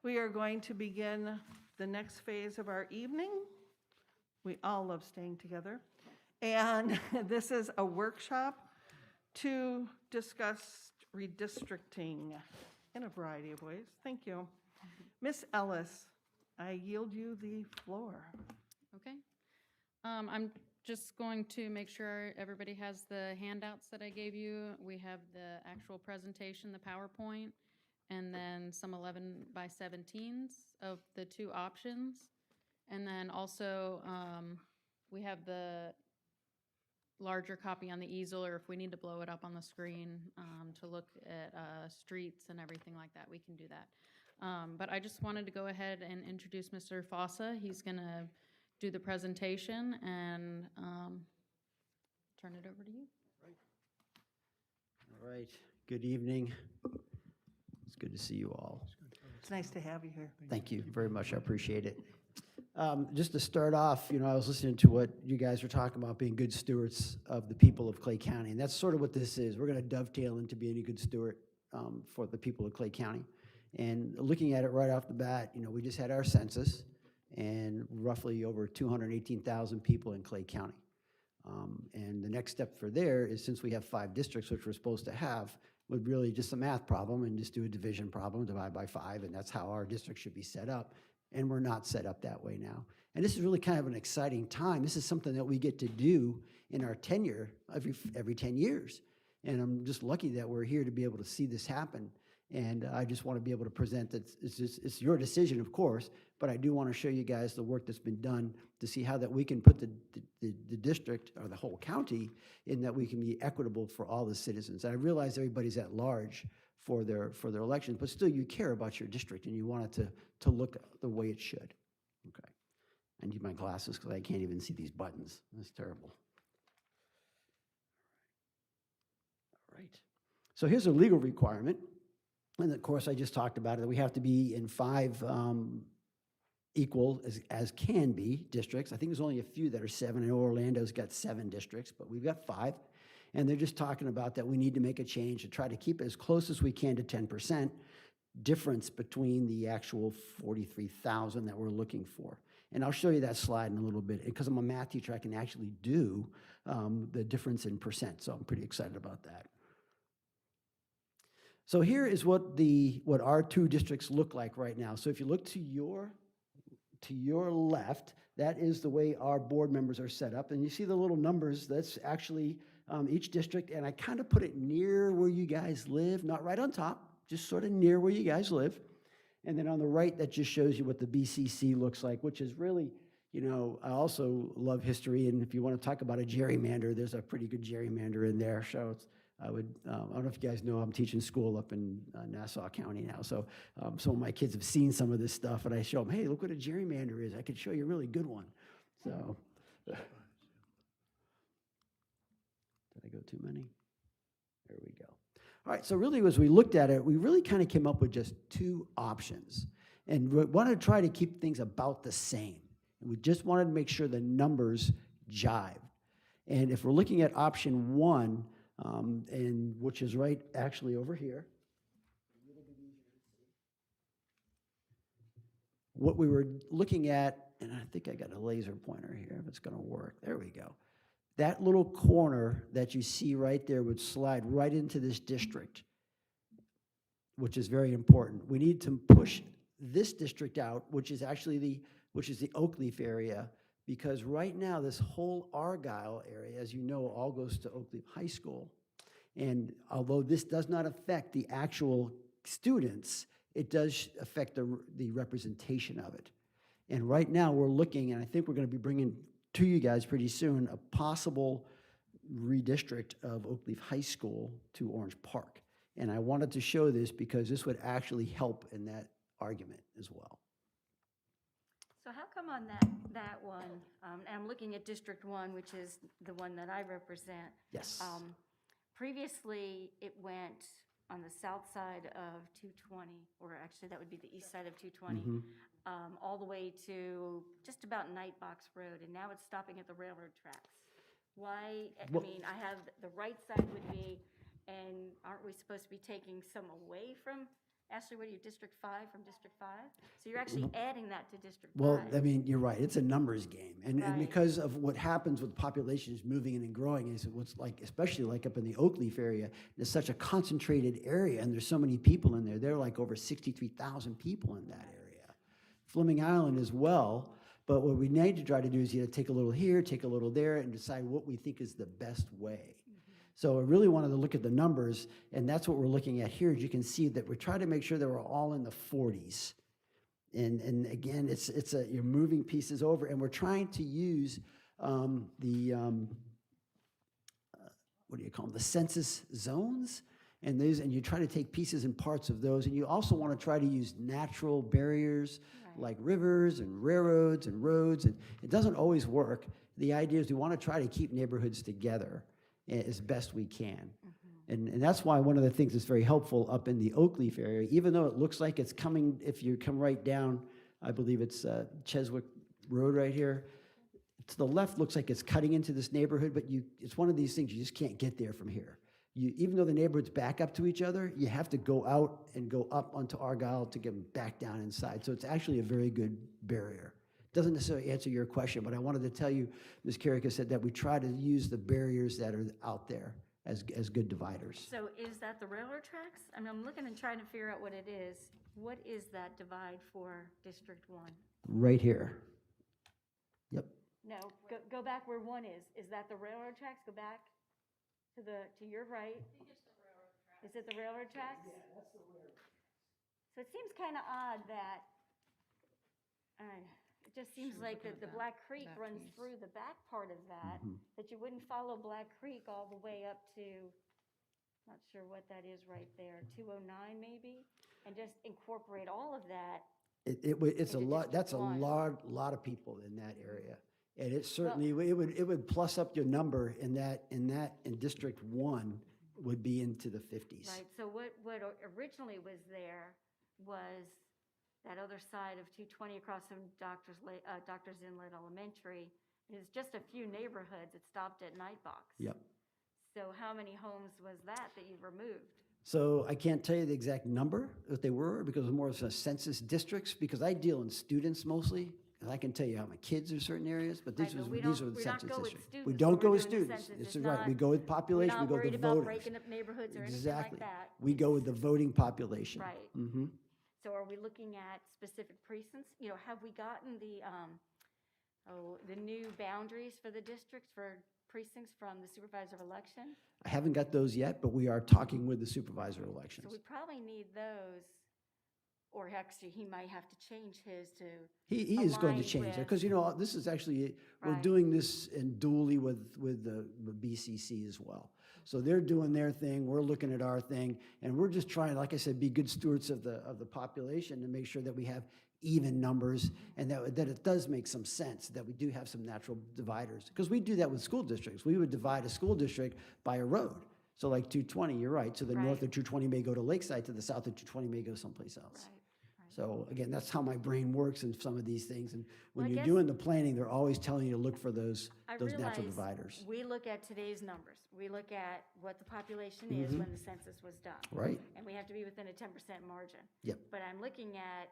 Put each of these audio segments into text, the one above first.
We are going to begin the next phase of our evening. We all love staying together. And this is a workshop to discuss redistricting in a variety of ways. Thank you. Ms. Ellis, I yield you the floor. Okay. I'm just going to make sure everybody has the handouts that I gave you. We have the actual presentation, the PowerPoint, and then some 11 by 17s of the two options. And then also, we have the larger copy on the easel, or if we need to blow it up on the screen to look at streets and everything like that, we can do that. But I just wanted to go ahead and introduce Mr. Fossa. He's going to do the presentation and turn it over to you. All right, good evening. It's good to see you all. It's nice to have you here. Thank you very much, I appreciate it. Just to start off, I was listening to what you guys were talking about, being good stewards of the people of Clay County, and that's sort of what this is. We're going to dovetail into being a good steward for the people of Clay County. And looking at it right off the bat, we just had our census, and roughly over 218,000 people in Clay County. And the next step for there is, since we have 5 districts, which we're supposed to have, would really just a math problem and just do a division problem, divide by 5, and that's how our district should be set up. And we're not set up that way now. And this is really kind of an exciting time. This is something that we get to do in our tenure every 10 years. And I'm just lucky that we're here to be able to see this happen. And I just want to be able to present that it's your decision, of course, but I do want to show you guys the work that's been done to see how that we can put the district or the whole county in that we can be equitable for all the citizens. And I realize everybody's at large for their elections, but still you care about your district and you want it to look the way it should. Okay. I need my glasses because I can't even see these buttons. That's terrible. All right. So here's a legal requirement. And of course, I just talked about it, that we have to be in 5 equal as can be districts. I think there's only a few that are 7. I know Orlando's got 7 districts, but we've got 5. And they're just talking about that we need to make a change to try to keep it as close as we can to 10% difference between the actual 43,000 that we're looking for. And I'll show you that slide in a little bit. Because I'm a math teacher, I can actually do the difference in percent. So I'm pretty excited about that. So here is what our 2 districts look like right now. So if you look to your left, that is the way our board members are set up. And you see the little numbers, that's actually each district. And I kind of put it near where you guys live, not right on top, just sort of near where you guys live. And then on the right, that just shows you what the BCC looks like, which is really, I also love history. And if you want to talk about a gerrymander, there's a pretty good gerrymander in there. So it's, I don't know if you guys know, I'm teaching school up in Nassau County now. So some of my kids have seen some of this stuff, and I show them, hey, look what a gerrymander is. I could show you a really good one. So, did I go too many? There we go. All right, so really as we looked at it, we really kind of came up with just 2 options. And we wanted to try to keep things about the same. And we just wanted to make sure the numbers jive. And if we're looking at option 1, and which is right actually over here. What we were looking at, and I think I got a laser pointer here if it's going to work. There we go. That little corner that you see right there would slide right into this district, which is very important. We need to push this district out, which is actually the Oakleaf area, because right now this whole Argyle area, as you know, all goes to Oakleaf High School. And although this does not affect the actual students, it does affect the representation of it. And right now we're looking, and I think we're going to be bringing to you guys pretty soon, a possible redistrict of Oakleaf High School to Orange Park. And I wanted to show this because this would actually help in that argument as well. So how come on that one, and I'm looking at District 1, which is the one that I represent. Yes. Previously, it went on the south side of 220, or actually that would be the east side of 220, all the way to just about Nightbox Road, and now it's stopping at the railroad tracks. Why? Well, I mean, I have the right side would be, and aren't we supposed to be taking some away from Ashley, what are you, District 5 from District 5? So you're actually adding that to District 5. Well, I mean, you're right, it's a numbers game. And Right. because of what happens with populations moving in and growing, is what's like, especially like up in the Oak Leaf area, it's such a concentrated area, and there's so many people in there. There are like over 63,000 people in that area. Fleming Island as well, but what we need to try to do is, take a little here, take a little there, and decide what we think is the best way. So I really wanted to look at the numbers, and that's what we're looking at here. As you can see that we're trying to make sure that we're all in the 40s. And again, you're moving pieces over, and we're trying to use what do you call them? The census zones, and you try to take pieces and parts of those, and you also want to try to use natural barriers like rivers and railroads and roads, and it doesn't always work. The idea is we want to try to keep neighborhoods together as best we can. And that's why one of the things that's very helpful up in the Oak Leaf area, even though it looks like it's coming, if you come right down, I believe it's Cheswick Road right here, to the left looks like it's cutting into this neighborhood, but it's one of these things, you just can't get there from here. Even though the neighborhoods back up to each other, you have to go out and go up onto Argyle to get back down inside. So it's actually a very good barrier. Doesn't necessarily answer your question, but I wanted to tell you, Ms. Carrick said that we try to use the barriers that are out there as good dividers. So is that the railroad tracks? I mean, I'm looking and trying to figure out what it is. What is that divide for District 1? Right here. Yep. No, go back where 1 is. Is that the railroad tracks? Go back to your right. Is it the railroad tracks? Yeah, that's the railroad tracks. So it seems kind of odd that, it just seems like that the Black Creek runs through the back part of that, that you wouldn't follow Black Creek all the way up to, not sure what that is right there, 209 maybe, and just incorporate all of that. It's a Into lot, that's a District 1. lot of people in that area. And it certainly, it would plus up your number in District 1 would be into the 50s. Right, so what originally was there was that other side of 220 across from Doctors Inlet Elementary. It's just a few neighborhoods. It stopped at Nightbox. Yep. So how many homes was that you've removed? So I can't tell you the exact number that they were because it was more of a census districts, because I deal in students mostly, and I can tell you how many kids are certain areas, but Right, these but are we the don't census go with districts. students We when don't we're go with doing the students. census. It's It's right. not- We go with population, we go We're with not the worried about voters. breaking up neighborhoods or anything Exactly. like that. We go with the voting population. Right. Mm-hmm. So are we looking at specific precincts? Have we gotten the new boundaries for the districts for precincts from the supervisor of election? I haven't got those yet, but we are talking with the supervisor So elections. we probably need those, or actually, he might have to change his to, He is going to aligned change that, with- because, this is actually, we're Right. doing this in dually with the BCC as well. So they're doing their thing, we're looking at our thing, and we're just trying, like I said, be good stewards of the population to make sure that we have even numbers and that it does make some sense, that we do have some natural dividers. Because we do that with school districts. We would divide a school district by a road. So like 220, you're right. So the north Right. of 220 may go to Lakeside, to the south of 220 may go someplace else. right? So again, that's how my brain works in some of these things. And when Well, I you're guess- doing the planning, they're always telling you to look for those I natural realize dividers. we look at today's numbers. We look at what the population is when the census was done. Right? And we have to be within a 10% margin. Yep. But I'm looking at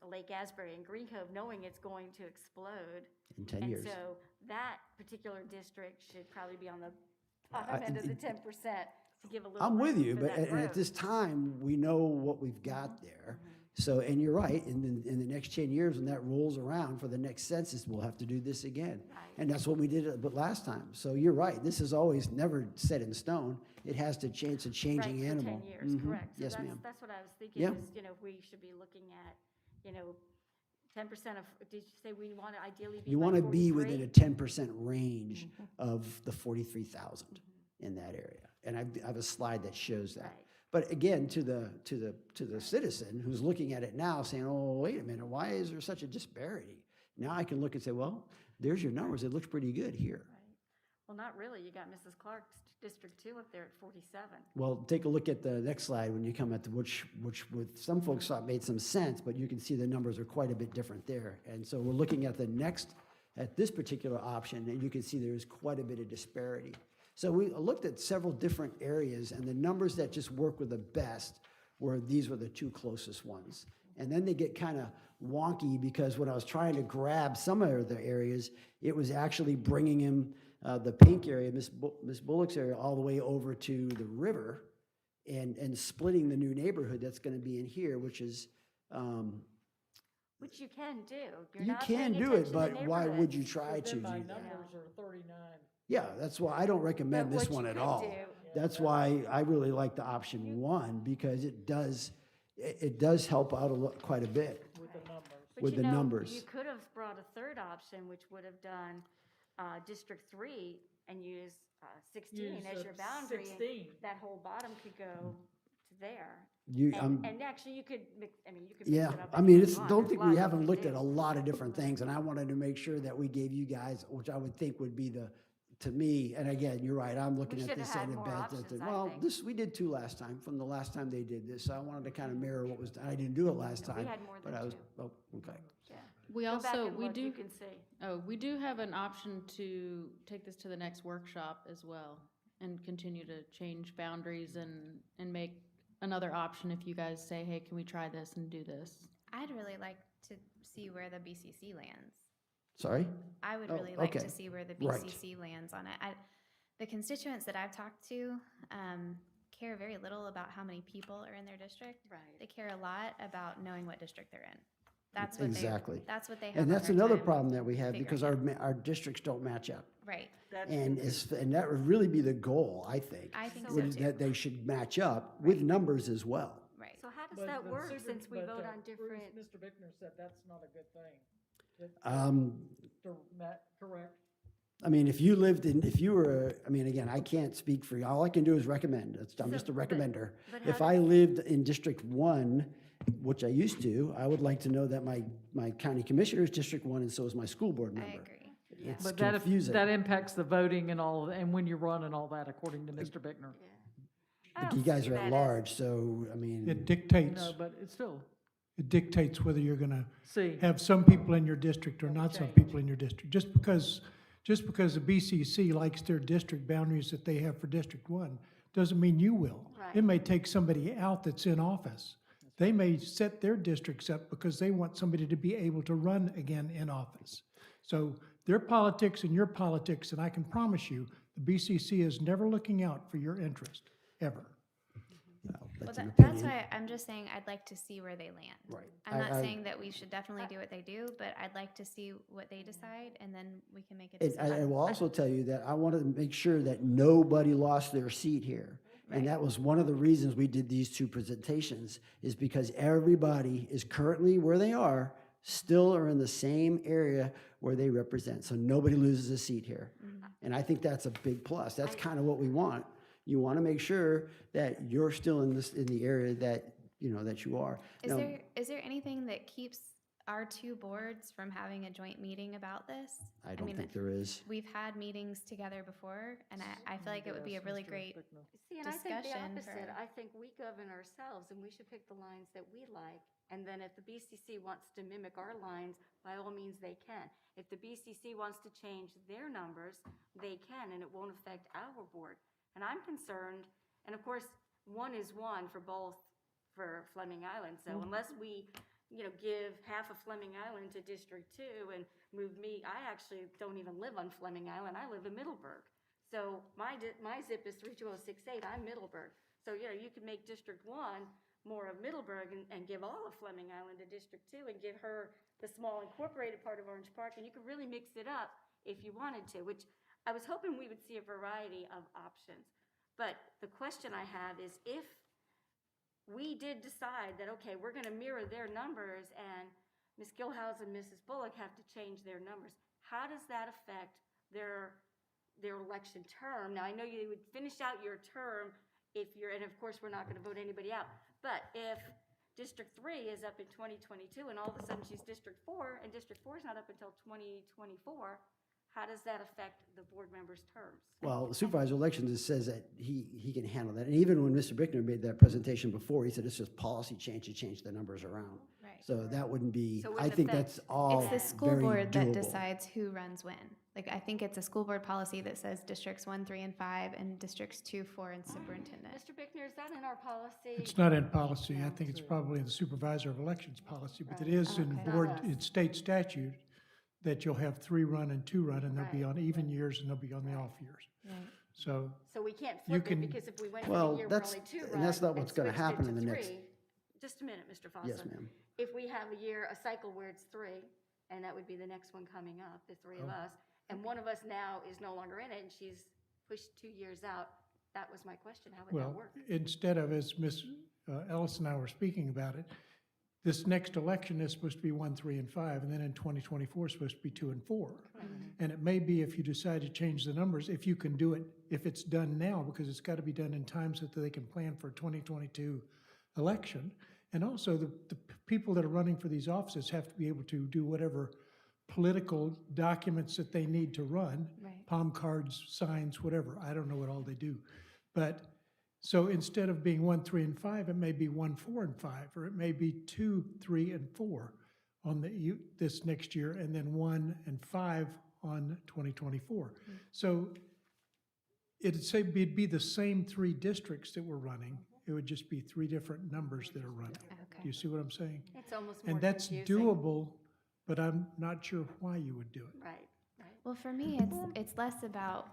Lake Asbury and Green Cove, knowing it's going to explode. In 10 And years. so that particular district should probably be on the I- bottom end of the 10% to give a little I'm with room you, for but that and at growth. this time, we know what we've got there. So, and you're right, in the next 10 years, when that rolls around for the next census, we'll have to do this again. Right. And that's what we did but last time. So you're right, this is always never set in stone. It has to change, it's a changing Right, animal. for 10 years, Mhm. correct. So Yes, that's- ma'am. That's what I was thinking Yeah. is, we should be looking at, 10% of, did you say we want to ideally be You by want to be 43? within a 10% range Mm-hmm. of the 43,000 in that area. And I have a slide that shows that. Right. But again, to the citizen who's looking at it now saying, oh, wait a minute, why is there such a disparity? Now I can look and say, well, there's your numbers. It looks pretty good here. Right. Well, not really. You got Mrs. Clark's District 2 up there at 47. Well, take a look at the next slide when you come at which with some folks thought made some sense, but you can see the numbers are quite a bit different there. And so we're looking at at this particular option, and you can see there's quite a bit of disparity. So we looked at several different areas, and the numbers that just work with the best where these were the two closest ones. And then they get kind of wonky because when I was trying to grab some of the areas, it was actually bringing him, the pink area, Miss Bullock's area, all the way over to the river and splitting the new neighborhood that's going to be in here, which is, Which you can do. You're you not can paying do it, attention to but why would you neighborhoods. try to? Then my do that? numbers are 39. Yeah, that's why I don't recommend But this what one you at could all. do- That's why I really like the option one, because it does help out quite a bit. With the numbers. But with you the know, numbers. You could have brought a third option, which would have done District 3 and used 16 Use as your boundary. and 16. That whole bottom could go to there. You, And actually, you could mix, I mean, you could. mix yeah, it up I any mean, way it's, you want. don't There's think a lot we you haven't can looked do. at a lot of different things, and I wanted to make sure that we gave you guys, which I would think would be to me, and again, you're right, I'm looking at should this have had end of more bed. options, I Well, think. we did two last time, from the last time they did this, so I wanted to kind of mirror what was, I didn't do it last No, we time. had more But than I was, two. oh, okay. Yeah. We Go back also, and we look, do, You can see. we do have an option to take this to the next workshop as well and continue to change boundaries and make another option if you guys say, hey, can we try this and do this? I'd really like to see where the BCC lands. Sorry? I would Oh, really like okay. to see where the Right. BCC lands on it. The constituents that I've talked to care very little about how many people are in their district. Right. They care a lot about knowing what district they're in. That's what Exactly. That's what they have. And a that's hard another time problem that we have, because figuring our districts don't match up. Right. That's And and that would really be the goal, I think. I think So so would- too. That they should match up with numbers as well. Right. So how does But- that but work Secret- since we but, vote on Bruce, different? Mr. Bickner said that's not a good thing. Correct? I mean, if you lived in, if you were, I mean, again, I can't speak for you. All I can do is recommend. I'm just a but- recommender. but If how I lived in District 1, which I used to, I would like to know that my county commissioner is District 1 and so is my school board I member. agree. It's But that confusing. impacts the voting and all, and when you run and all that, according to Mr. Bickner. Yeah. I But don't you guys see are that at as- large, so, I mean, It dictates, No, but it's still, it dictates whether you're gonna see, have some people in your district or not some Change. people in your district. Just because the BCC likes their district boundaries that they have for District 1, doesn't mean you will. Right. It may take somebody out that's in office. They may set their districts up because they want somebody to be able to run again in office. So their politics and your politics, and I can promise you, the BCC is never looking out for your interest, ever. well, Well, that's an that's opinion. why I'm just saying I'd like to see where they land. Right. I'm not I- saying that we should definitely do what they do, but I'd like to see what they decide, and then we can make a And I decision. will also tell you that I wanted to make sure that nobody lost their seat here. And that was one of the reasons we did these two presentations, is because everybody is currently where they are, still are in the same area where they represent. So nobody loses a seat here. And I think that's a big plus. That's kind of what we want. You want to make sure that you're still in the area that, you know, that you are. Now, Is there anything that keeps our two boards from having a joint meeting about this? I don't mean, think there is. We've had meetings together before, and I feel like it would be a really great, See, and I think the discussion opposite. for- I think we govern ourselves and we should pick the lines that we like. And then if the BCC wants to mimic our lines, by all means, they can. If the BCC wants to change their numbers, they can, and it won't affect our board. And I'm concerned, and of course, one is one for both, for Fleming Island. So unless we, give half of Fleming Island to District 2 and move me, I actually don't even live on Fleming Island. I live in Middleburg. So my zip is 32068, I'm Middleburg. So, you could make District 1 more of Middleburg and give all of Fleming Island to District 2 and give her the small incorporated part of Orange Park, and you could really mix it up if you wanted to, which I was hoping we would see a variety of options. But the question I have is, if we did decide that, okay, we're gonna mirror their numbers and Ms. Gilhouse and Mrs. Bullock have to change their numbers, how does that affect their election term? Now, I know you would finish out your term if you're, and of course, we're not gonna vote anybody out, but if District 3 is up in 2022 and all of a sudden she's District 4 and District 4 is not up until 2024, how does that affect the board members' terms? Well, the supervisor of elections, it says that he can handle that. And even when Mr. Bickner made that presentation before, he said it's just policy change to change the numbers around. right. So that wouldn't be, So it I wouldn't think affect- that's all It's the school very board that doable. decides who runs when. Like, I think it's a school board policy that says districts 1, 3, and 5, and districts 2, 4, and superintendent. Mr. Bickner, is that in our policy? It's not in policy. I think it's probably in the supervisor of elections policy, but it is in Okay. board, Not us. in state statute that you'll have 3 run and 2 run, and they'll be Right. on even years and they'll be on the off years. Right. So, So we can't You flip it, can- because if we went Well, for the year, we're that's- only 2 and run. that's not what's gonna switched it happen to in the next- 3. Just a minute, Mr. Fossa. Yes, ma'am. If we have a year, a cycle where it's 3, and that would be the next one coming up, the 3 of Oh. us, and one of us now is no longer in it, and she's pushed 2 years out, that was my question, how would that well, work? instead of, as Ms. Ellis and I were speaking about it, this next election is supposed to be 1, 3, and 5, and then in 2024 it's supposed to be 2 and 4. And it may be if you decide to change the numbers, if you can do it, if it's done now, because it's got to be done in time so that they can plan for a 2022 election. And also, the people that are running for these offices have to be able to do whatever political documents that they need to run. Right. Palm cards, signs, whatever. I don't know what all they do. But, so instead of being 1, 3, and 5, it may be 1, 4, and 5, or it may be 2, 3, and 4 on this next year, and then 1 and 5 on 2024. So it'd be the same 3 districts that we're running. It would just be 3 different numbers that are running. Do Okay. you see what I'm saying? It's almost more And that's confusing. doable, but I'm not sure why you would do it. Right, right. Well, for me, it's less about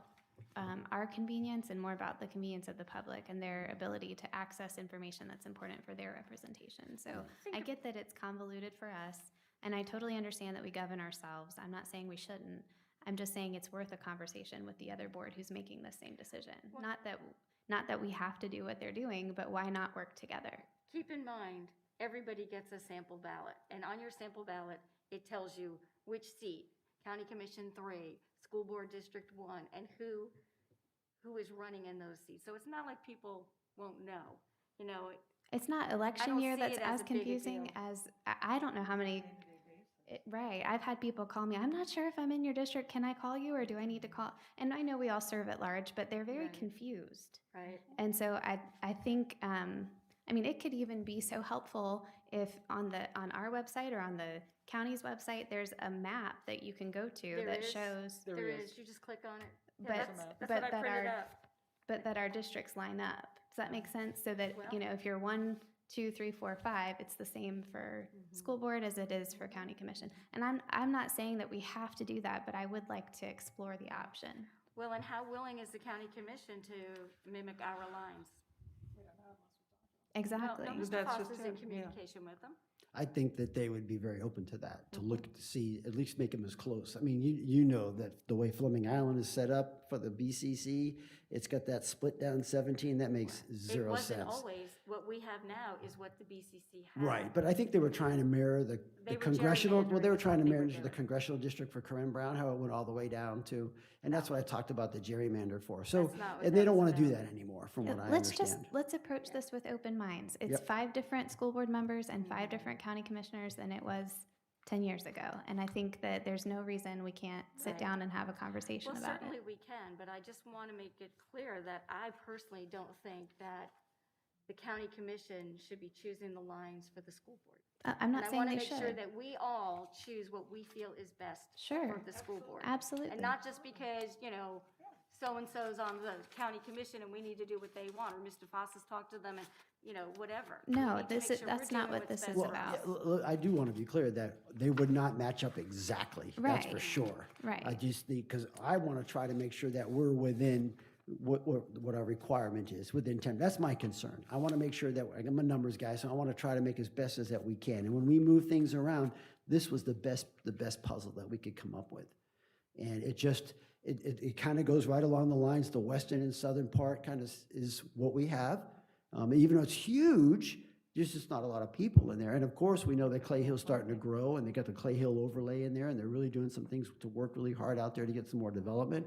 our convenience and more about the convenience of the public and their ability to access information that's important for their representation. So I get that it's convoluted for us, and I totally understand that we govern ourselves. I'm not saying we shouldn't. I'm just saying it's worth a conversation with the other board who's making the same decision. Not that we have to do what they're doing, but why not work together? Keep in mind, everybody gets a sample ballot, and on your sample ballot, it tells you which seat, County Commission 3, School Board District 1, and who is running in those seats. So it's not like people won't know, you know, It's not election don't year see that's it as as a big a confusing deal. as, I don't know how many, right, I've had people call me, I'm not sure if I'm in your district, can I call you, or do I need to call? And I know we all serve at large, but they're very Right. confused. right? And so I think, I mean, it could even be so helpful if on our website or on the county's website, there's a map that you can go to There that is. shows, There is, you just click on it. Yeah, But- that's but what I that printed our- up. but that our districts line up. Does that make sense? So that, Well- you know, if you're 1, 2, 3, 4, 5, it's the same for school board as it is for county commission. And I'm not saying that we have to do that, but I would like to explore the option. Well, and how willing is the county commission to mimic our lines? Exactly. No, Mr. That's Foss just is in it, yeah. communication with them. I think that they would be very open to that, to look to see, at least make them as close. I mean, you know that the way Fleming Island is set up for the BCC, it's got that split down 17, that makes It zero wasn't sense. always, what we have now is what the BCC had. Right, but I think they were trying to mirror the They were congressional, well, they were gerrymandering, trying to they were mirror the gerrymandering. congressional district for Corinne Brown, how it went all the way down to, and that's what I talked about the gerrymander for. So, That's not what and they that don't was want to do about. that anymore, from what I Let's understand. approach this with open minds. It's Yep. 5 different school board members and 5 different county commissioners than it was 10 years ago. And I think that there's no reason we can't sit Right. down and have a conversation Well, about certainly it. we can, but I just want to make it clear that I personally don't think that the county commission should be choosing the lines for the school board. I'm not saying And I they want to make sure should. that we all choose what we feel is best Sure. for the school board. Absolutely. And not just because, you know, so-and-so's on the county commission and we need to do what they want, or Mr. Foss has talked to them and, you know, whatever. We No, need to this make is- sure that's we're not doing what what's this best is for about. us. I do want to be clear that they would not match up exactly, that's for Right. sure. Right. I just think, because I want to try to make sure that we're within what our requirement is, within 10. That's my concern. I want to make sure that, I'm a numbers guy, so I want to try to make as best as that we can. And when we move things around, this was the best puzzle that we could come up with. And it just, it kind of goes right along the lines, the western and southern part kind of is what we have. Even though it's huge, there's just not a lot of people in there. And of course, we know that Clay Hill's starting to grow, and they got the Clay Hill overlay in there, and they're really doing some things to work really hard out there to get some more development.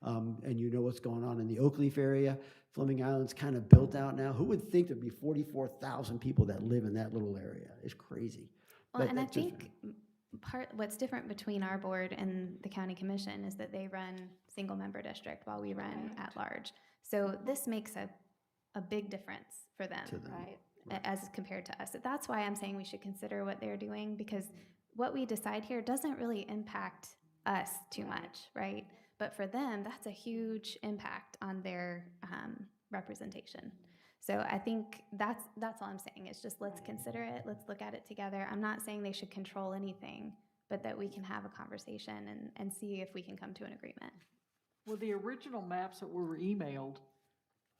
And you know what's going on in the Oakleaf area. Fleming Island's kind of built out now. Who would think there'd be 44,000 people that live in that little area? It's crazy. Well, But and I that just- think what's different between our board and the county commission is that they run single-member district while we run at large. So this makes a big difference for them. To them. Right. As compared to us. That's why I'm saying we should consider what they're doing, because what we decide here doesn't really impact us too much, right? But for them, that's a huge impact on their representation. So I think that's all I'm saying, is just let's consider it, let's look at it together. I'm not saying they should control anything, but that we can have a conversation and see if we can come to an agreement. Well, the original maps that were emailed,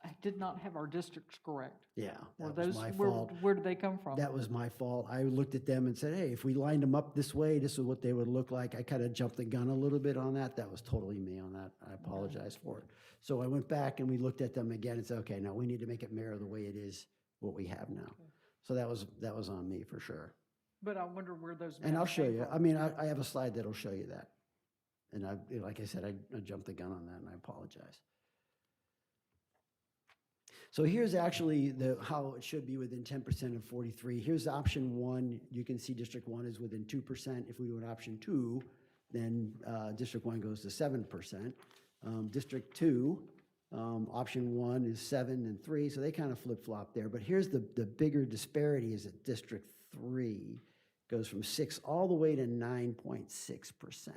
I did not have our districts correct. Yeah, Were that was those, my where, fault. where did they come from? That was my fault. I looked at them and said, hey, if we lined them up this way, this is what they would look like. I kind of jumped the gun a little bit on that. That was totally me on that. I apologize for it. So I went back and we looked at them again and said, okay, now we need to make it mirror the way it is, what we have now. So that was on me for sure. But I wonder where those maps And I'll show came you. from. I mean, I have a slide that'll show you that. And like I said, I jumped the gun on that and I apologize. So here's actually how it should be within 10% of 43. Here's option 1. You can see District 1 is within 2%. If we do an option 2, then District 1 goes to 7%. District 2, option 1 is 7 and 3, so they kind of flip-flop there. But here's the bigger disparity is that District 3 goes from 6 all the way to 9.6%.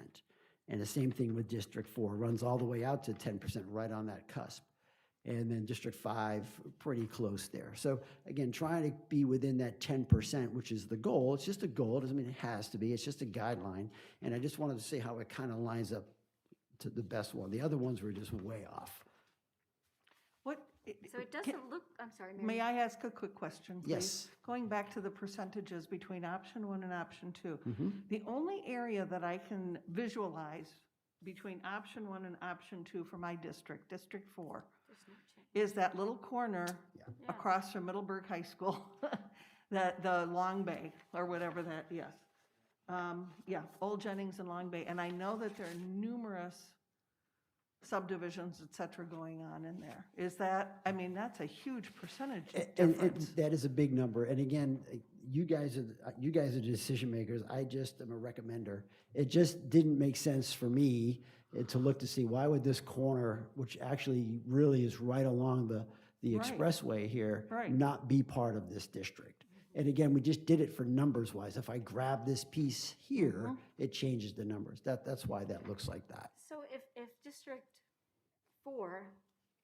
And the same thing with District 4, runs all the way out to 10%, right on that cusp. And then District 5, pretty close there. So again, trying to be within that 10%, which is the goal. It's just a goal, it doesn't mean it has to be, it's just a guideline. And I just wanted to see how it kind of lines up to the best one. The other ones were just way off. What? So it doesn't look, I'm sorry, Mary. May I ask a quick question, please? Yes. Going back to the percentages between option 1 and option 2. Mm-hmm. The only area that I can visualize between option 1 and option 2 for my district, District 4, There's no change. is that little corner across from Middleburg High School, the Long Bay, or whatever that, yes. Yeah, Old Jennings and Long Bay. And I know that there are numerous subdivisions, et cetera, going on in there. Is that, I mean, that's a huge percentage And difference. that is a big number. And again, you guys are decision makers. I just am a recommender. It just didn't make sense for me to look to see why would this corner, which actually really is right along the Right. expressway here, Right. not be part of this district. And again, we just did it for numbers wise. If I grab this piece here, it changes the numbers. That's why that looks like that. So if District 4,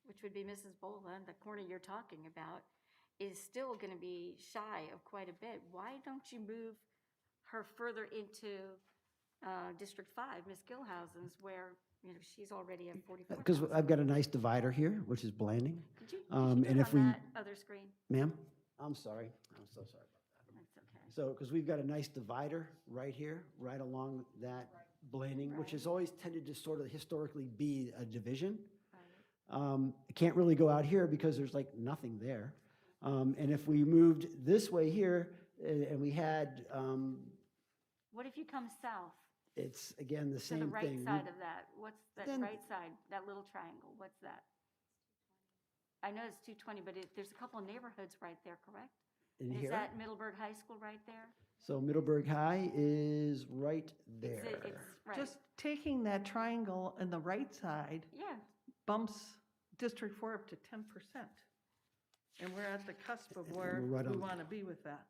which would be Mrs. Bola, the corner you're talking about, is still going to be shy of quite a bit, why don't you move her further into District 5, Ms. Gilhousen's, where, you know, she's already at 44,000? Because I've got a nice divider here, which is Blanding. Could you and do it if on we- that other screen? Ma'am, I'm sorry. I'm so sorry about that. That's okay. So, because we've got a nice divider right here, right along that Blanding, which has always tended to sort of historically be a division. It can't really go out here because there's like nothing there. And if we moved this way here and we had, What if you come south it's again the to same the thing. right side of that? What's that Then- right side, that little triangle? What's that? I know it's 220, but there's a couple of neighborhoods right there, correct? In Is here. that Middleburg High School right there? So Middleburg High is right there. It's right. Just taking that triangle on the right side Yeah, bumps District 4 up to 10%. And we're at the cusp of where we're right we on- want to be with that.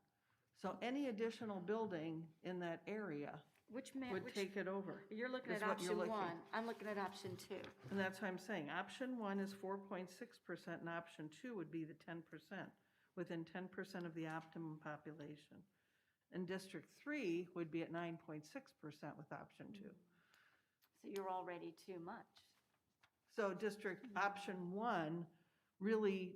So any additional building in that area which, would take it over. you're looking is at what you're option looking. 1. I'm looking at option 2. And that's what I'm saying. Option 1 is 4.6%, and option 2 would be the 10%, within 10% of the optimum population. And District 3 would be at 9.6% with option 2. So you're already too much. So district option 1 really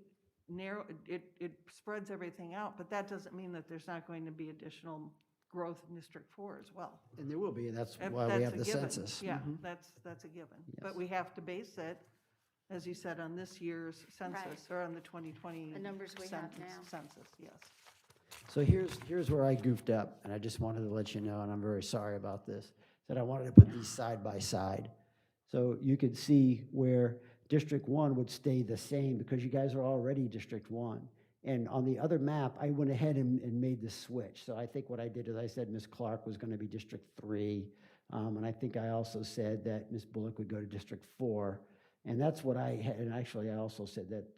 narrow, it spreads everything out, but that doesn't mean that there's not going to be additional growth in District 4 as well. And there will be, and that's If why we that's have a the given. census. Yeah, Mhm. that's a given. But Yes. we have to base it, as you said, on this year's census, or on the 2020 The numbers we have census- now. Census, yes. So here's where I goofed up, and I just wanted to let you know, and I'm very sorry about this, that I wanted to put these side by side. So you could see where District 1 would stay the same because you guys are already District 1. And on the other map, I went ahead and made the switch. So I think what I did is I said Ms. Clark was going to be District 3. And I think I also said that Ms. Bullock would go to District 4. And that's what I had, and actually I also said that,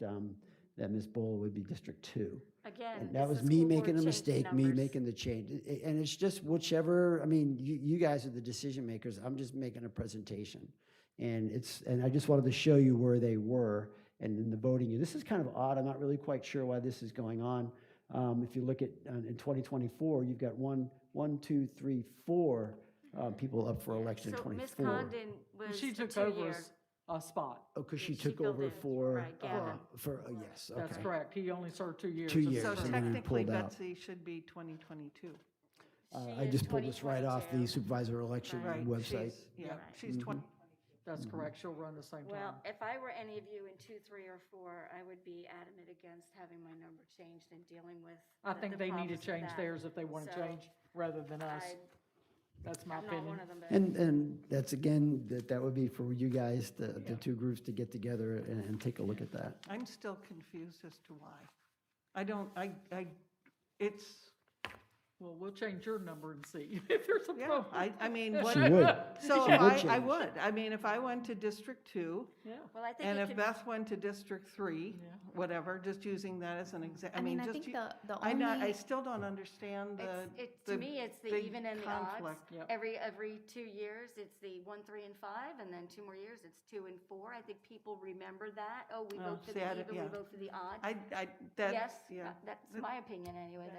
that Ms. Bull would be District 2. again, And it's that was the me school board making a changing mistake, me numbers. making the change. And it's just whichever, I mean, you guys are the decision makers. I'm just making a presentation. And I just wanted to show you where they were and in the voting. This is kind of odd. I'm not really quite sure why this is going on. If you look at, in 2024, you've got one, two, three, four people up for election in So Ms. 24. Condon was She the took over two-year. a spot. Oh, because she Yeah, she took filled over in, for, right, Gavin. yes, okay. That's correct. He only served 2 years. 2 as a years, So and clerk. then he technically pulled out. Betsy should be 2022. She I is just pulled this right off the 2022. supervisor election Right, website. she's, yeah, Yep. she's 20. That's correct. She'll run the same Well, time. if I were any of you in 2, 3, or 4, I would be adamant against having my number changed and dealing with I the think they need to problems with change that. theirs if they want to So, change rather than us. That's my I'm not one opinion. of them, but. And that's, again, that would be for you guys, the two groups to get together and take a look at that. I'm still confused as to why. I don't, it's, Well, we'll change your number and see if there's a yeah, problem. I mean, what, She would. so She would I change. would. I mean, if I went to District 2, Yeah. Well, I think and it if could, Beth went to District 3, Yeah. whatever, just using that as an example, I mean, I just. think the I only. still don't understand to me, it's the big even and the odds. conflict. Yep. Every 2 years, it's the 1, 3, and 5, and then 2 more years, it's 2 and 4. I think people remember that. Oh, we Oh, vote for see, the I even, don't- we yeah. vote for the odd. That's, Yes, yeah. that's my opinion anyway,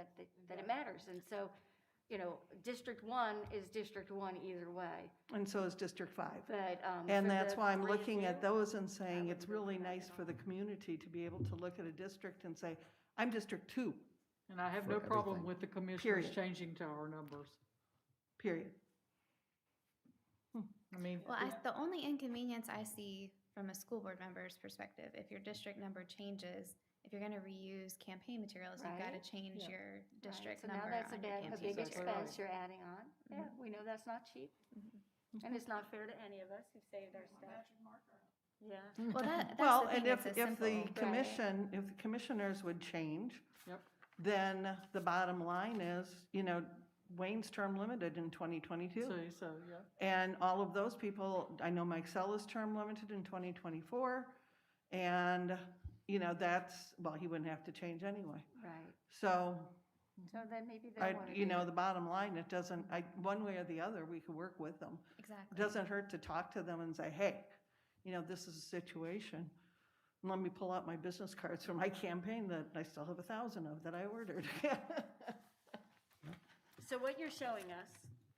that it matters. And so, you know, District 1 is District 1 either way. And so is District 5. But, And for that's the why I'm 3 of looking at you, those and saying wouldn't it's vote for really that nice at for the community to be able to look at a district and say, I'm District 2, And I have For no problem everything. with the commissioners Period. changing to our numbers. period. I mean, Well, the only inconvenience I see from a school board member's perspective, if your district number changes, if you're gonna reuse campaign materials, you've gotta Right. change Yeah. your Right, district so number now that's on a your big campaign Exactly material. expense you're adding on. Yeah, we know that's not cheap. And it's not fair to any of us who've saved our stuff. Yeah. Well, that's Well, the and thing, it's a if simple. the commission, if the commissioners would change, Yep. then the bottom line is, you know, Wayne's term limited in 2022. so, yeah. And all of those people, I know Mike Sella's term limited in 2024. And, you know, well, he wouldn't have to change anyway. Right. So, So then maybe they want to you know, the bottom line, it doesn't, one way or the other, we could work with them. It Exactly. doesn't hurt to talk to them and say, hey, you know, this is a situation. Let me pull out my business cards from my campaign that I still have 1,000 of that I ordered. So what you're showing us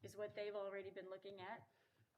is what they've already been looking at,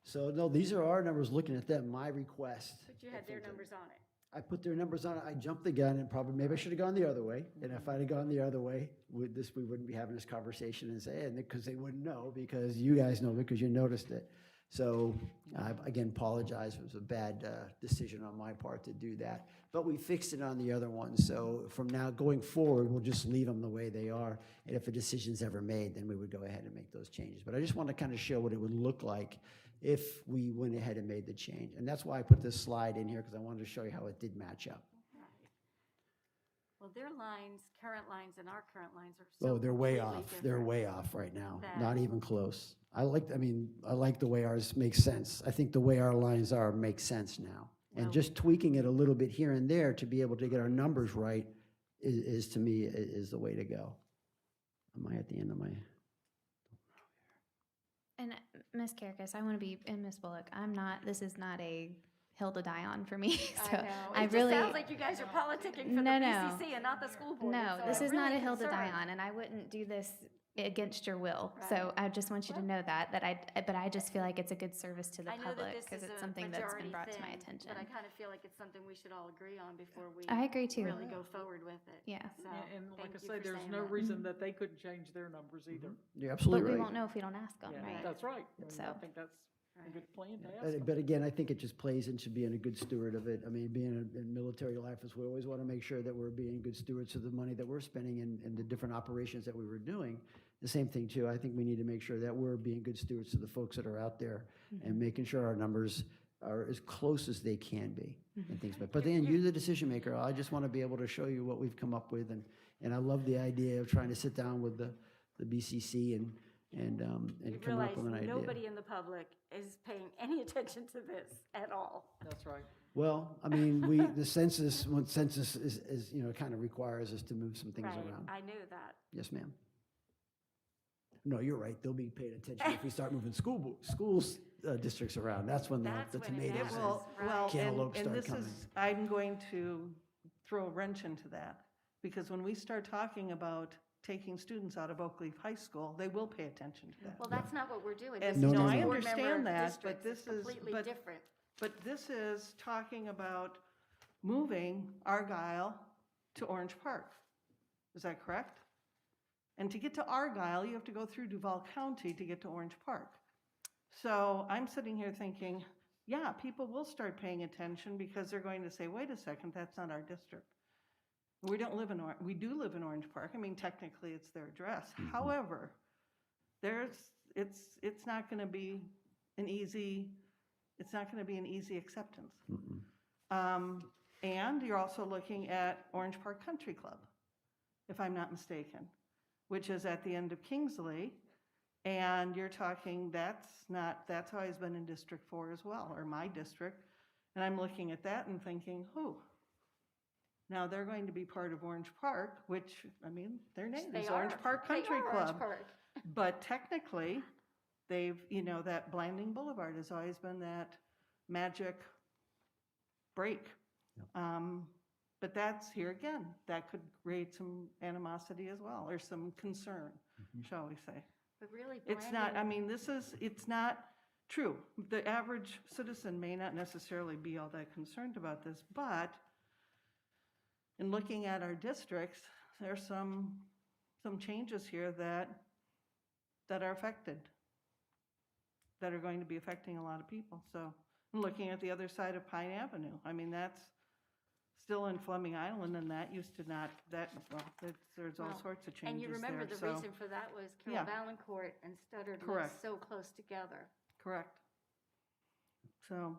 So, no, these are our numbers, looking at them, my request. but you had their numbers on it. I put their numbers on it, I jumped the gun, and probably, maybe I should have gone the other way. And if I'd have gone the other way, we wouldn't be having this conversation and say, and because they wouldn't know, because you guys know, because you noticed it. So, I, again, apologize, it was a bad decision on my part to do that. But we fixed it on the other one, so from now going forward, we'll just leave them the way they are. And if a decision's ever made, then we would go ahead and make those changes. But I just want to kind of show what it would look like if we went ahead and made the change. And that's why I put this slide in here, because I wanted to show you how it did match up. Well, their lines, current lines and our current lines are so Oh, they're way completely off. They're different. way off right now. That- Not even close. I like the way ours makes sense. I think the way our lines are makes sense now. And Well- just tweaking it a little bit here and there to be able to get our numbers right is to me, is the way to go. Am I at the end of my? And Ms. Karakis, I want to be, and Ms. Bullock, this is not a hill to die on for me. So I know. I It just really, sounds like you guys are politicking for the No, no. BCC and not the school board. no, so this I'm is not a really hill to die concerned. on, and I wouldn't do this against your will. So Right. I just want you to know that but I just feel like it's a good service to the I know that public this because is it's a something that's been majority brought to my thing, attention. But I kind of feel like it's something we should all agree on before we I agree too. really go forward with it. Yeah. So, And like thank I you say, for there's saying no that. reason that they couldn't change their numbers either. You're But absolutely we right. won't know if we don't ask them, Yeah, right? that's right. And I So- think that's a Right. good plan to ask them. But again, I think it just plays into being a good steward of it. I mean, being in military life is we always want to make sure that we're being good stewards of the money that we're spending in the different operations that we were doing. The same thing too, I think we need to make sure that we're being good stewards to the folks that are out there and making sure our numbers are as close as they can be and things. But then you're the decision maker. I just want to be able to show you what we've come up with. And I love the idea of trying to sit down with the BCC and You come realize up with an idea. nobody in the public is paying any attention to this at all. That's right. Well, I mean, the census, when census is, you know, kind of requires us to move some things Right, around. I knew that. Yes, ma'am. No, you're right. They'll be paying attention if we start moving schools, districts around. That's when the That's when it tomatoes happens. and Well, Right. well, Cantaloupes and start this coming. is, I'm going to throw a wrench into that, because when we start talking about taking students out of Oak Leaf High School, they will pay attention to that. Well, that's not what we're doing. And This No, is no, just no. I board member understand that, but districts. It's this is- completely but- different. But this is talking about moving Argyle to Orange Park. Is that correct? And to get to Argyle, you have to go through Duval County to get to Orange Park. So I'm sitting here thinking, yeah, people will start paying attention because they're going to say, wait a second, that's not our district. We don't live in, we do live in Orange Park. I mean, technically, it's their address. However, it's not going to be an easy, it's not going to be an easy acceptance. And you're also looking at Orange Park Country Club, if I'm not mistaken, which is at the end of Kingsley. And you're talking, that's always been in District 4 as well, or my district. And I'm looking at that and thinking, now they're going to be part of Orange Park, which, I mean, their name They is are. Orange Park They Country are Orange Club. Park. But technically, they've, you know, that Blanding Boulevard has always been that magic break. But that's, here again, that could create some animosity as well, or some concern, shall we say. But really, It's not, I blending- mean, it's not true. The average citizen may not necessarily be all that concerned about this, but in looking at our districts, there's some changes here that are affected, that are going to be affecting a lot of people. So, I'm looking at the other side of Pine Avenue. I mean, that's still in Fleming Island, and that used to not, there's all Well, sorts of changes there. And you remember the so- reason for that was Carol Yeah. Valancourt and Studdard lived Correct. so close together. Correct. So,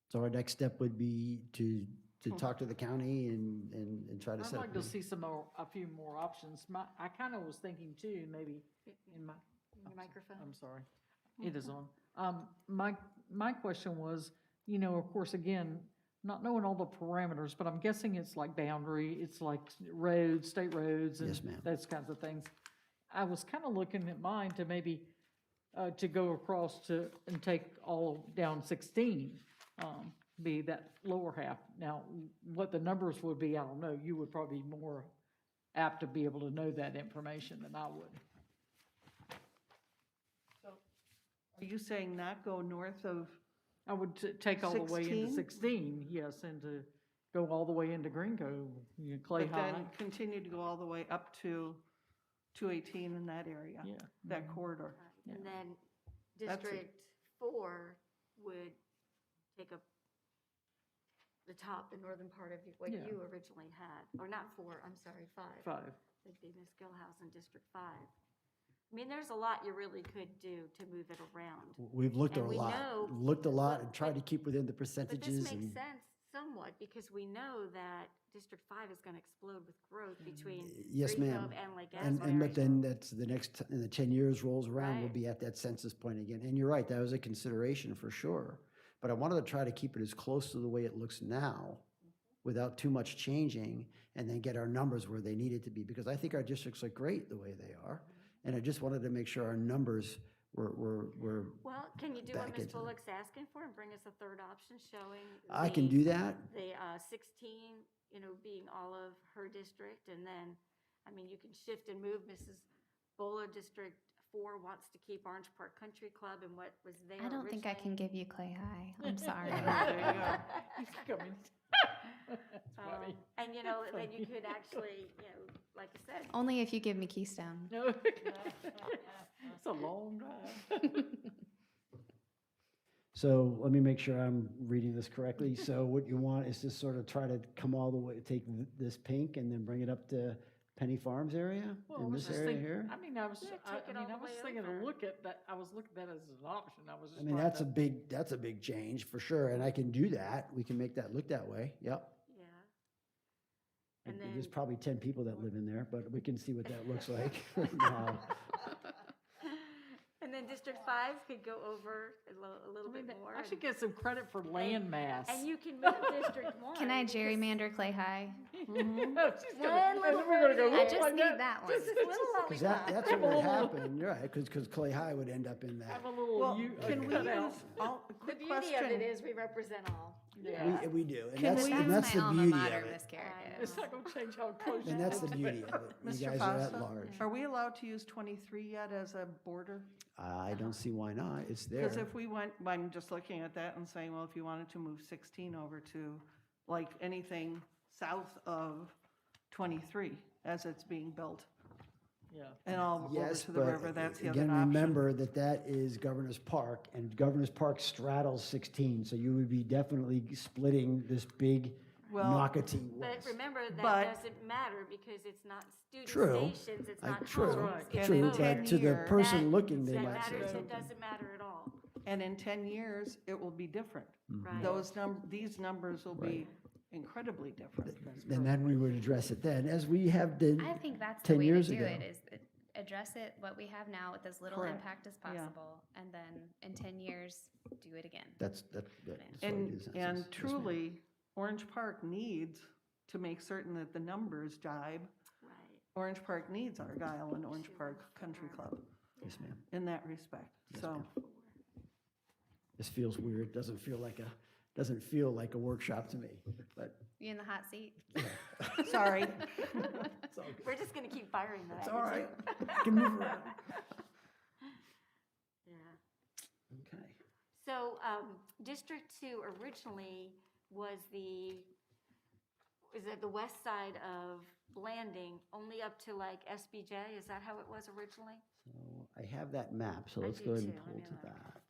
So our next step would be to talk to the county and try to I'd set up. like to see a few more options. I kind of was thinking too, maybe in my, Your microphone? I'm sorry, it is on. My question was, you know, of course, again, not knowing all the parameters, but I'm guessing it's like boundary, it's like roads, state roads and Yes, ma'am. those kinds of things. I was kind of looking at mine to maybe, to go across and take all down 16, be that lower half. Now, what the numbers would be, I don't know. You would probably be more apt to be able to know that information than I would. are you saying not go north of, I would take all the way into 16? 16, yes, and to go all the way into Green Cove, Clay but High. then continue to go all the way up to 218 in that area? Yeah. That corridor? Right. And then That's it. District 4 would take up the top, the northern part of what Yeah. you originally had, or not 4, I'm sorry, 5. 5. It'd be Miss Gilhouse in District 5. I mean, there's a lot you really could do to move it around. We've looked a And we lot, know- looked a lot but- and tried to keep within the But this percentages makes and, sense somewhat, because we know that District 5 is going to explode with growth between yes, Green ma'am. Cove and Lake And Asbury. but then that's the next, in the 10 years rolls around, we'll Right. be at that census point again. And you're right, that was a consideration for sure. But I wanted to try to keep it as close to the way it looks now without too much changing and then get our numbers where they needed to be. Because I think our districts look great the way they are. And I just wanted to make sure our numbers were Well, can you do what back Ms. into that. Bullock's asking for and bring us a third option showing? I can the- do that. The 16, you know, being all of her district, and then, I mean, you can shift and move. Mrs. Buller, District 4 wants to keep Orange Park Country Club and what was there I don't think I can originally. give you Clay High. I'm sorry. There you go. He's coming. That's funny. And, you know, then you could actually, you know, like I said, Only if you give me Keystone. No. It's a long drive. So let me make sure I'm reading this correctly. So what you want is to sort of try to come all the way, take this pink and then bring it up to Penny Farms area? Well, I In was this just area thinking, here? I mean, I was, Yeah, I take it I all mean, I the was way thinking to over. look at that, I was looking at that as an option, I was just I mean, trying that's to- that's a big change for sure, and I can do that. We can make that look that way, yep. yeah. And then, There's probably 10 people that live in there, but we can see what that looks like. No. and then then District 5 could go over a little bit more. I should get some credit for land mass. And you can move District 1. Can I because- gerrymander Clay High? She's One gonna- little and we're gonna go, birdie. I "Look just like need that one. Just a little Because that, lollipop. that's what would happen, you're right, because Clay High would end up in that. Have a little, Well, a can we cutout. use, a The quick beauty of it question. is we represent all. Yeah. We do, and Can that's, we- and That's that's my the alma beauty mater, of Miss it. Carrigan. It's not gonna change how close you And that's the live. beauty of it. You Mr. guys are at Fossa, large. Are we allowed to use 23 yet as a border? I don't see why not, it's there. Because if we went, I'm just looking at that and saying, well, if you wanted to move 16 over to, like, anything south of 23 as it's being built, Yeah. and all over Yes, to the but river, that's the other again, option. remember that that is Governor's Park, and Governor's Park straddles 16, so you would be definitely splitting this big Well, Nocatee But west. remember, But- that doesn't matter because it's not True. student stations, it's I- not true, homes, Right. it's True, both. but to the 10-year, person That- looking, they that might say matters, something. It doesn't matter at all, And in 10 years, it will be different. right? These numbers will be incredibly different. And then we would address it then, as we have done I think that's the 10 way to years do ago. it, is address it, what we have now with as little Correct. impact as Yeah. possible, and then in 10 years, do it again. That's what it And, is. Yes, and ma'am. truly, Orange Park needs to make certain that the numbers jibe. Right. Orange Park needs Argyle and Orange Park Country Club Yes, ma'am. in that respect, so. This feels weird, doesn't feel like a workshop to me, but You in the hot seat? Sorry. it's all good. We're just gonna keep firing that. It's all right. Can move around. Yeah. Okay. So, District 2 originally was at the west side of Blanding, only up to like SBJ, is that how it was originally? So I have that map, so I let's do go ahead and too. Let pull me to look. that.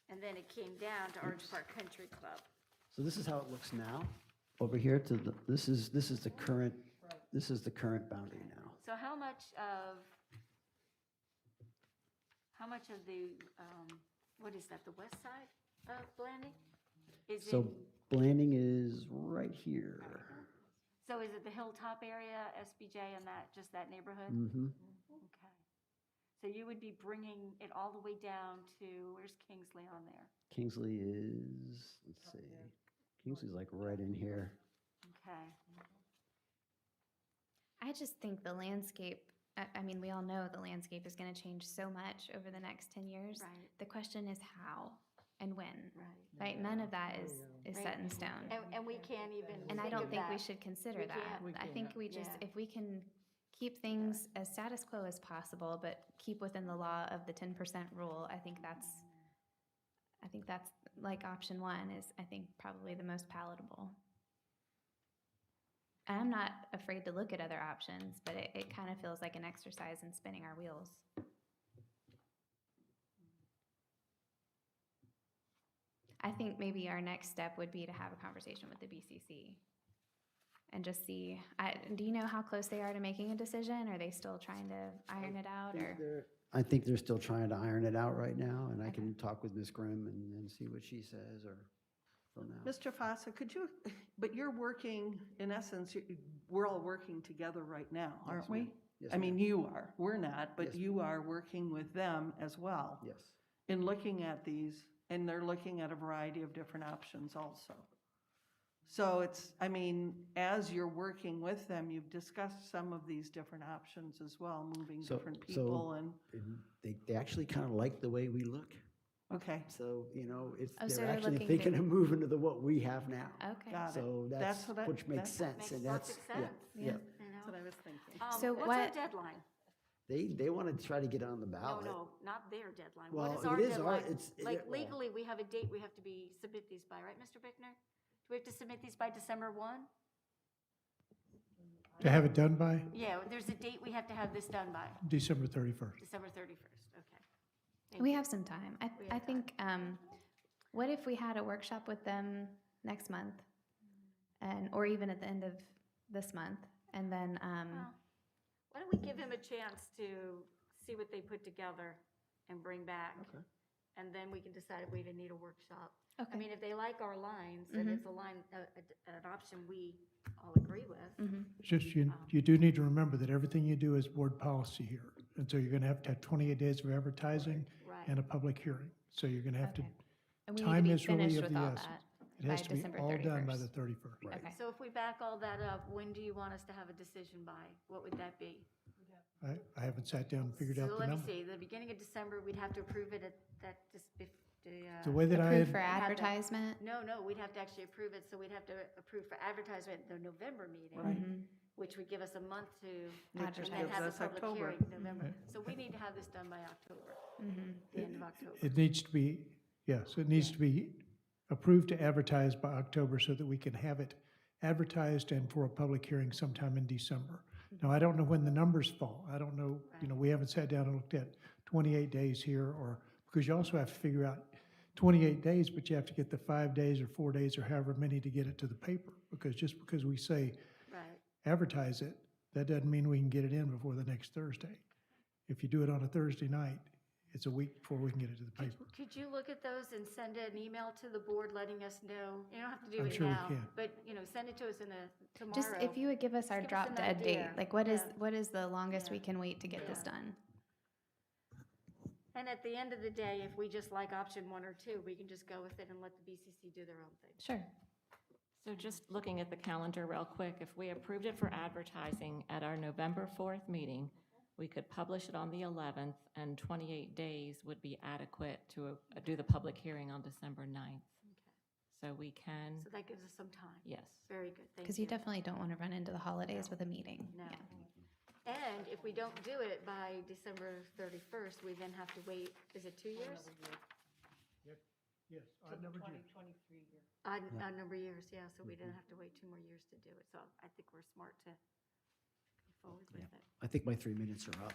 And then it came down to Orange Park Country Club. So this is how it looks now. Over here to the, this is the current boundary now. So how much of the, what is that, the west side of Blanding? Is it, So Blanding is right here. so is it the Hilltop area, SBJ, and just that neighborhood? Mm-hmm. Okay. So you would be bringing it all the way down to, where's Kingsley on there? Kingsley is, let's see, Kingsley's like right in here. Okay. I just think the landscape, I mean, we all know the landscape is going to change so much over the next 10 years. Right. The question is how and when, Right. right? None of that is Right. set in stone. And we can't even And I think don't of think we that. should consider We that. can't. We I think we just, Yeah. if we can keep things as status quo as possible, but keep within the law of the 10% rule, I think that's like option one is, I think, probably the most palatable. And I'm not afraid to look at other options, but it kind of feels like an exercise in spinning our wheels. I think maybe our next step would be to have a conversation with the BCC and just see, do you know how close they are to making a decision? Are they still trying to iron it out, or? I think they're still trying to iron it out right now, and I can talk with Ms. Grimm and see what she says, or from now. Mr. Fossa, could you, but you're working, in essence, we're all working together right now, aren't we? Yes, I mean, ma'am. you are, we're not, but Yes, you are working with them as well Yes. in looking at these, and they're looking at a variety of different options also. So it's, I mean, as you're working with them, you've discussed some of these different options as well, moving So- different so- people and, And they actually kind of like the way we look, okay, so, Oh, so they're they're actually looking thinking to- of moving to what we have now. Okay. got it. So That's that's, what I- which makes that sense, Makes and that's, perfect yeah, sense. yeah. You That's what know? I was thinking. So What's our what- deadline? They want to try to get on the No, ballot. no, not their deadline. Well, What is our it is our- deadline? it's- Like well- legally, we have a date we have to submit these by, right, Mr. Bickner? Do we have to submit these by December 1? To have it done by Yeah, there's a date we have to have this done by, December 31st. December 31st, okay. Thank We you. have some time. We I have think, what if we had a workshop with them next month? Or even at the end of this month, and then, Well, why don't we give him a chance to see what they put together and bring back? Okay. And then we can decide if we even need a workshop. I okay. mean, if they like our lines, and Mhm. it's a line, an option we all agree with. Mhm. Just, you do need to remember that everything you do is board policy here. And so you're going to have 28 days of advertising Right. and a public hearing. So you're going to have to, Okay. And we need time to be is really finished of with the all essence. that. It has by to be December all done by the 31st. 31st. Right. Okay. So if we back all that up, when do you want us to have a decision by? What would that be? I haven't sat down and figured out So the let me number. see, the beginning of December, we'd have to approve it at that, The way that I Approved for had, have to- advertisement? No, we'd have to actually approve it, so we'd have to approve for advertisement at the November meeting, Right. Mhm. which would give us a month to, Which and then gives have us the public October. hearing in November. So we need to have this done by October, Mhm. the end of October. it needs to be, yes, it needs to be approved to advertise by October so that we can have it advertised and for a public hearing sometime in December. Now, I don't know when the numbers fall. I don't know, we haven't sat down and looked at 28 days here or, because you also have to figure out 28 days, but you have to get the 5 days or 4 days or however many to get it to the paper. Because just because we say Right. advertise it, that doesn't mean we can get it in before the next Thursday. If you do it on a Thursday night, it's a week before we can get it to the paper. Could you look at those and send an email to the board letting us know? You don't have to do I'm it sure we now, can. but, send it to us in tomorrow. Just if you would give us our Just give us drop an dead idea. date, like Yeah. what is the longest we Yeah. can wait to get this Yeah. done? And at the end of the day, if we just like option 1 or 2, we can just go with it and let the BCC do their own thing. Sure. So just looking at the calendar real quick, if we approved it for advertising at our November 4th meeting, we could publish it on the 11th, and 28 days would be adequate to do the public hearing on December 9th. So we can, So that gives us some time. yes. Very good, thank you. Because you definitely don't want to run into the holidays with a meeting. No. Yeah. And if we don't do it by December 31st, we then have to wait, is it 2 years? Yes, odd numbered years. Odd number of years, yeah, so we then have to wait 2 more years to do it. So I think we're smart to go forward with it. I think my 3 minutes are up.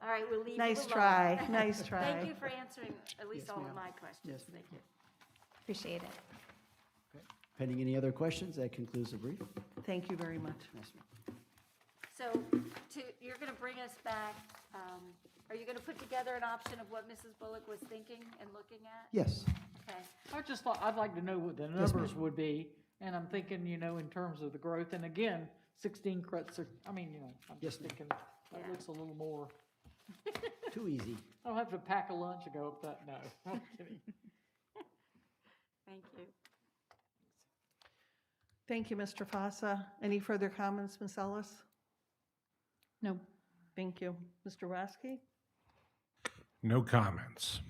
All right, we'll leave you Nice alone. try, nice try. Thank you for answering at least Yes, all of ma'am. my questions. Yes, Thank you. Appreciate it. Pending any other questions, that concludes the brief. Thank you very much. Yes, ma'am. So you're going to bring us back, are you going to put together an option of what Mrs. Bullock was thinking and looking at? Yes, Okay. I just thought, I'd like to know what the Yes, numbers would be, and I'm thinking, in terms of the growth, and again, 16 credits are, I'm Yes, just ma'am. thinking, that Yeah. looks a little more, too easy. I don't have to pack a lunch and go up that, no, I'm kidding. Thank you. Thank you, Mr. Fossa. Any further comments, Ms. Ellis? No. Thank you. Mr. Waskey? No comments.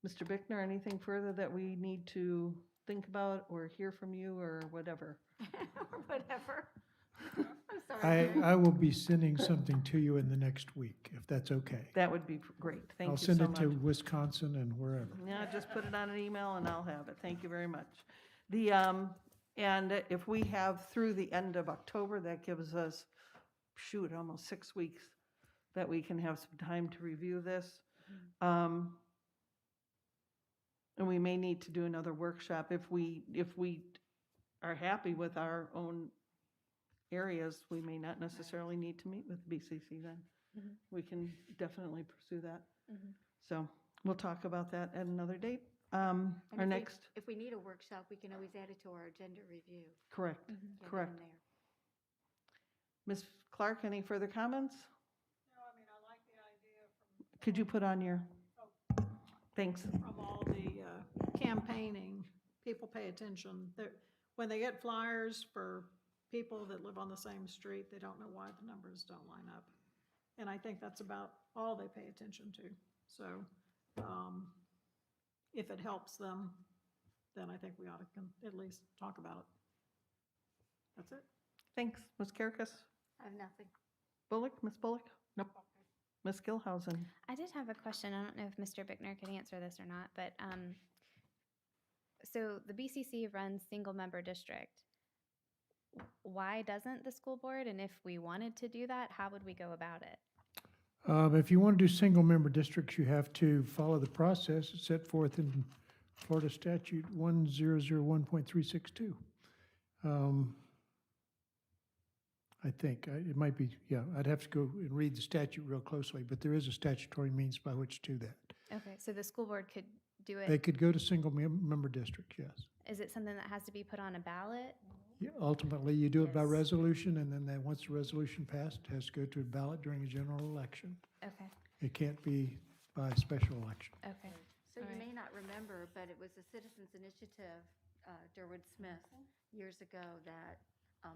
Mr. Bickner, anything further that we need to think about or hear from you or whatever? Or whatever. I'm sorry. I will be sending something to you in the next week, if that's okay. That would be great. Thank I'll you so send it much. to Wisconsin and wherever. Yeah, just put it on an email and I'll have it. Thank you very much. And if we have through the end of October, that gives us, almost 6 weeks that we can have some time to review this. And we may need to do another workshop if we are happy with our own areas. We may not necessarily need to meet with BCC then. Mhm. We can definitely pursue that. Mhm. So we'll talk about that at another date. And Our next, If we need a workshop, we can always add it to our agenda review. correct, Get it in correct. there. Ms. Clark, any further comments? No, I mean, I like the idea. Could you put on your, thanks. From all the campaigning, people pay attention. When they get flyers for people that live on the same street, they don't know why the numbers don't line up. And I think that's about all they pay attention to. So if it helps them, then I think we ought to at least talk about it. That's it. Thanks. Ms. Karakis? I have nothing. Bullock, Ms. Bullock? Nope. Ms. Gilhausen? I did have a question. I don't know if Mr. Bickner can answer this or not, but so the BCC runs single-member district. Why doesn't the school board? And if we wanted to do that, how would we go about it? If you want to do single-member districts, you have to follow the process set forth in Florida Statute 1001.362. I think, it might be, yeah, I'd have to go and read the statute real closely, but there is a statutory means by which to do that. Okay, so the school board could do They it. could go to single-member districts, yes. Is it something that has to be put on a ballot? Ultimately, you do it by Yes. resolution, and then once the resolution passed, it has to go to a ballot during a general election. Okay, It can't be by special election. okay. So you Alright. may not remember, but it was a citizens initiative, Durwood Smith, years ago that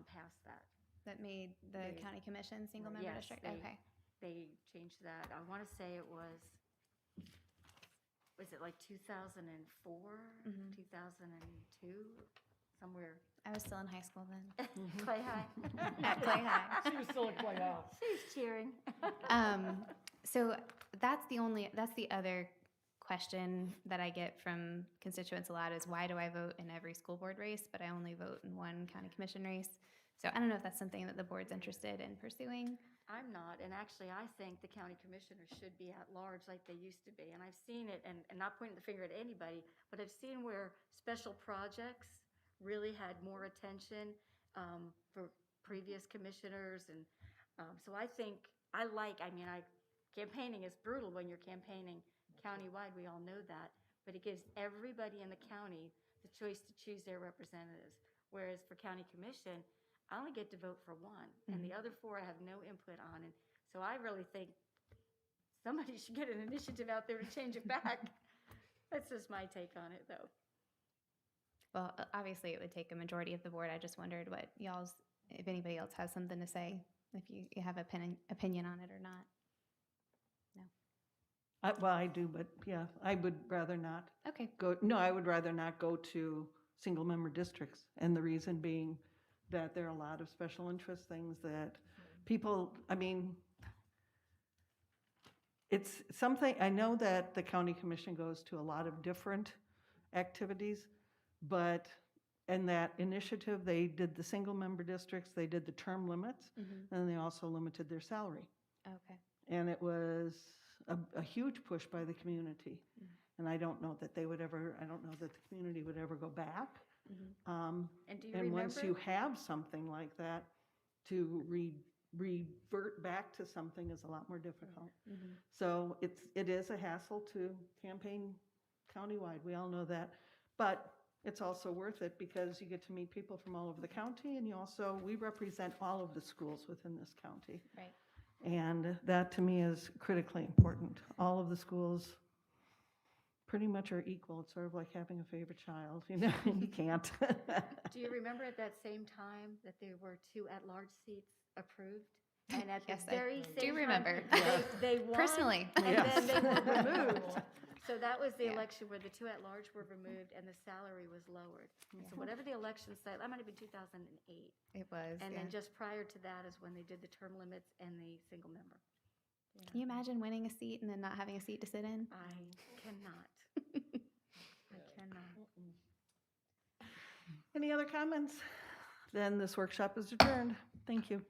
passed that. That made the They- county commission single-member yes, district? they- Okay. They changed that. I want to say it was it like 2004, Mhm. 2002, somewhere. I was still in high school then. Clay High. At Clay High. She was still at Clay House. She's cheering. So that's the other question that I get from constituents a lot is why do I vote in every school board race, but I only vote in one county commission race? So I don't know if that's something that the board's interested in pursuing. I'm not, and actually, I think the county commissioners should be at large like they used to be. And I've seen it, and not pointing the finger at anybody, but I've seen where special projects really had more attention for previous commissioners. And so I think, campaigning is brutal when you're campaigning countywide, we all know that. But it gives everybody in the county the choice to choose their representatives. Whereas for county commission, I only get to vote for one, and the other four I have no input on. And so I really think somebody should get an initiative out there to change it back. That's just my take on it, though. Well, obviously it would take a majority of the board. I just wondered what if anybody else has something to say, if you have an opinion on it or not. Well, I do, but yeah, I would rather not Okay, I would rather not go to single-member districts. And the reason being that there are a lot of special interest things that people, it's something, I know that the county commission goes to a lot of different activities, but in that initiative, they did the single-member districts, they did the term limits, and they also limited their salary. okay. And it was a huge push by the community. And I don't know that the community would ever go back. And do you And once remember? you have something like that, to revert back to something is a lot more difficult. So it is a hassle to campaign countywide, we all know that. But it's also worth it because you get to meet people from all over the county, and we represent all of the schools within this county. Right. And that, to me, is critically important. All of the schools pretty much are equal. It's sort of like having a favorite child, you can't. Do you remember at that same time that there were 2 at-large seats approved? And at Yes, the I very do same time, remember. they won. Personally. And then they Yes. were removed. So that was the Yeah. election where the 2 at-large were removed and the salary was lowered. And so whatever the election said, that might have been 2008. It was, And yeah. then just prior to that is when they did the term limits and the single member. Can you imagine winning a seat and then not having a seat to sit in? I cannot. I cannot. Any other comments? Then this workshop is adjourned. Thank you.